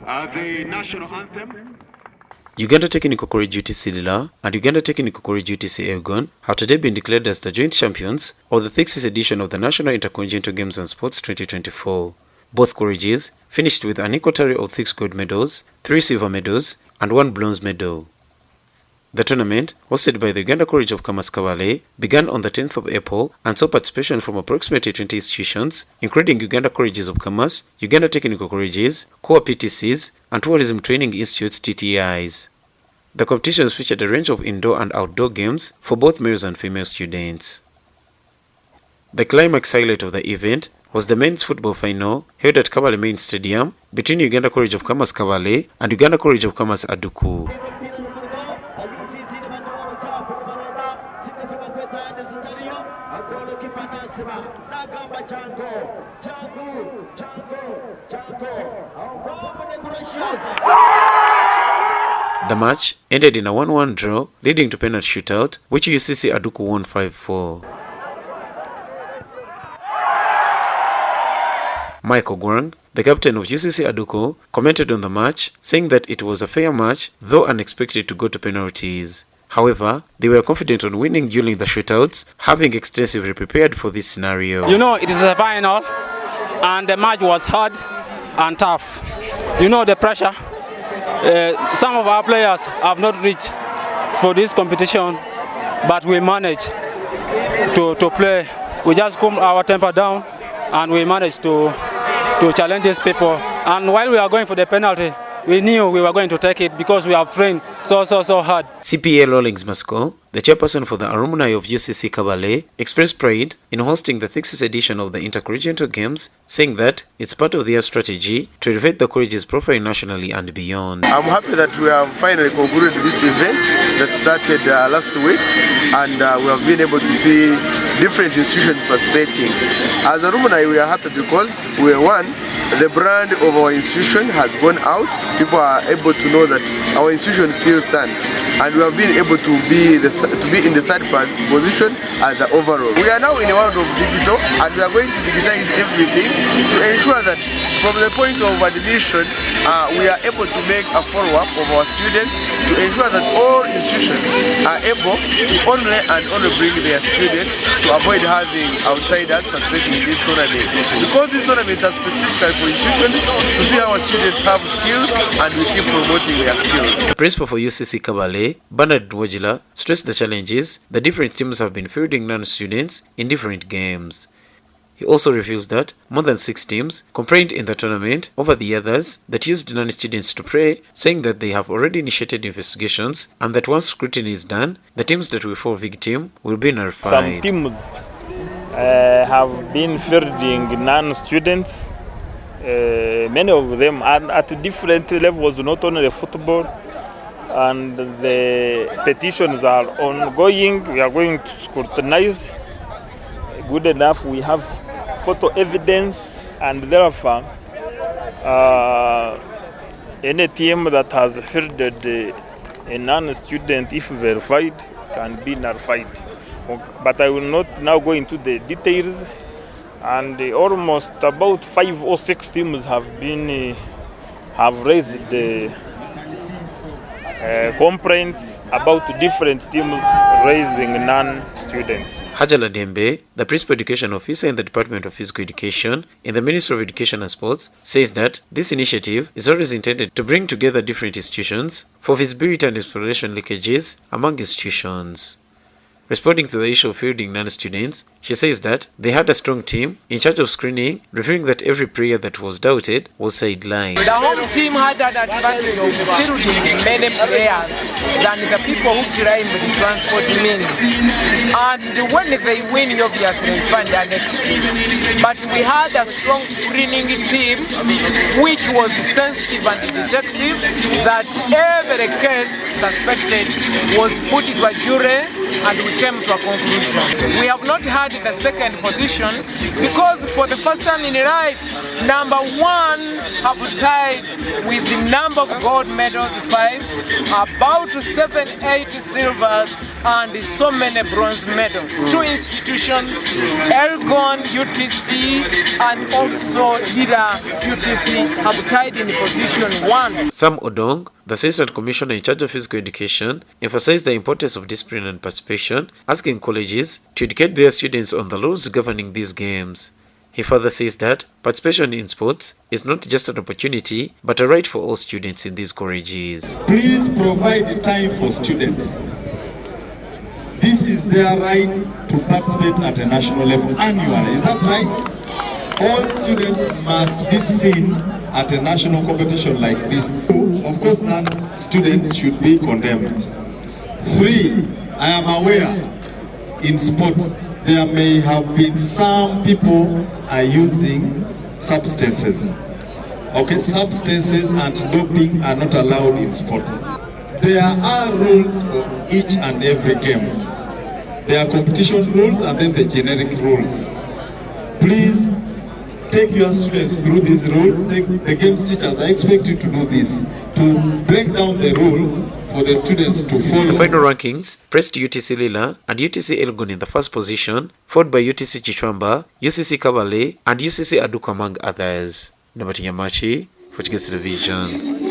The national anthem. Uganda Technical College UTC Lira and Uganda Technical College UTC Elgon have today been declared as the joint champions of the 6th edition of the National Intercollegiate Games and Sports 2024. Both colleges finished with an equal tally of 6 gold medals, 3 silver medals, and 1 bronze medal. The tournament, hosted by the Uganda College of Commerce Kabale, began on the 10th of April and saw participation from approximately 20 institutions, including Uganda Colleges of Commerce, Uganda Technical Colleges, core PTCs, and Tourism Training Institutes TTIs. The competitions featured a range of indoor and outdoor games for both males and female students. The climax highlight of the event was the men's football final held at Kabale Main Stadium between Uganda College of Commerce Kabale and Uganda College of Commerce Aduku. The match ended in a 1-1 draw, leading to penalty shootout, which UCC Aduku won 5-4. Michael Gwang, the captain of UCC Aduku, commented on the match, saying that it was a fair match, though unexpected to go to penalties. However, they were confident on winning during the shootouts, having extensively prepared for this scenario. You know, it is a final, and the match was hard and tough. You know the pressure. Some of our players have not reached for this competition, but we managed to play. We just calmed our temper down, and we managed to challenge these people. And while we are going for the penalty, we knew we were going to take it because we have trained so hard. CPA Rawlings Masco, the chairperson for the alumni of UCC Kabale, expressed pride in hosting the 6th edition of the Intercollegiate Games, saying that it's part of their strategy to elevate the college's profile nationally and beyond. I'm happy that we have finally concluded this event that started last week, and we have been able to see different institutions participating. As alumni, we are happy because we are one. The brand of our institution has gone out. People are able to know that our institution still stands, and we have been able to be in the third position as the overall. We are now in a world of digital, and we are going to digitize everything to ensure that from the point of admission, we are able to make a follow-up of our students to ensure that all institutions are able to only bring their students to avoid having outsiders participating in this tournament. Because these tournaments are specifically for institutions to see our students have skills, and we keep promoting their skills. The principal for UCC Kabale, Bernard Nwojila, stressed the challenges the different teams have been fielding non-students in different games. He also reveals that more than 6 teams complained in the tournament over the others that used non-students to play, saying that they have already initiated investigations and that once scrutiny is done, the teams that will fall victim will be notified. Some teams have been fielding non-students. Many of them are at different levels, not only football, and the petitions are ongoing. We are going to scrutinize. Good enough, we have photo evidence, and therefore any team that has fielded a non-student, if verified, can be nullified. But I will not now go into the details. And almost about 5 or 6 teams have raised the complaints about different teams raising non-students. Hajala Dembe, the Principal Education Officer in the Department of Physical Education in the Ministry of Education and Sports, says that this initiative is always intended to bring together different institutions for visibility and exploration leakages among institutions. Responding to the issue of fielding non-students, she says that they had a strong team in charge of screening, revealing that every player that was doubted was sidelined. The home team had an advantage of fielding many players than the people who drive the transport means. And when they win, obviously they find an excuse. But we had a strong screening team which was sensitive and detective, that every case suspected was put to a jury, and we came to a conclusion. We have not had the second position because for the first time in life, number 1 have tied with the number of gold medals 5, about 7, 8 silvers, and so many bronze medals. 2 institutions, Elgon, UTC, and also Lira, UTC, have tied in position 1. Sam Odong, the Assistant Commissioner in charge of physical education, emphasized the importance of discipline and participation, asking colleges to educate their students on the laws governing these games. He further says that participation in sports is not just an opportunity, but a right for all students in these colleges. Please provide time for students. This is their right to participate at a national level annually. Is that right? All students must be seen at a national competition like this. Of course, non-students should be condemned. 3, I am aware in sports there may have been some people are using substances. Okay, substances and doping are not allowed in sports. There are rules for each and every games. There are competition rules and then the generic rules. Please take your students through these rules. The games teachers, I expect you to do this, to break down the rules for the students to follow. The final rankings placed UTC Lira and UTC Elgon in the first position, followed by UTC Chichwamba, UCC Kabale, and UCC Aduku among others. Nabati Nyamachi for Kigezi Television.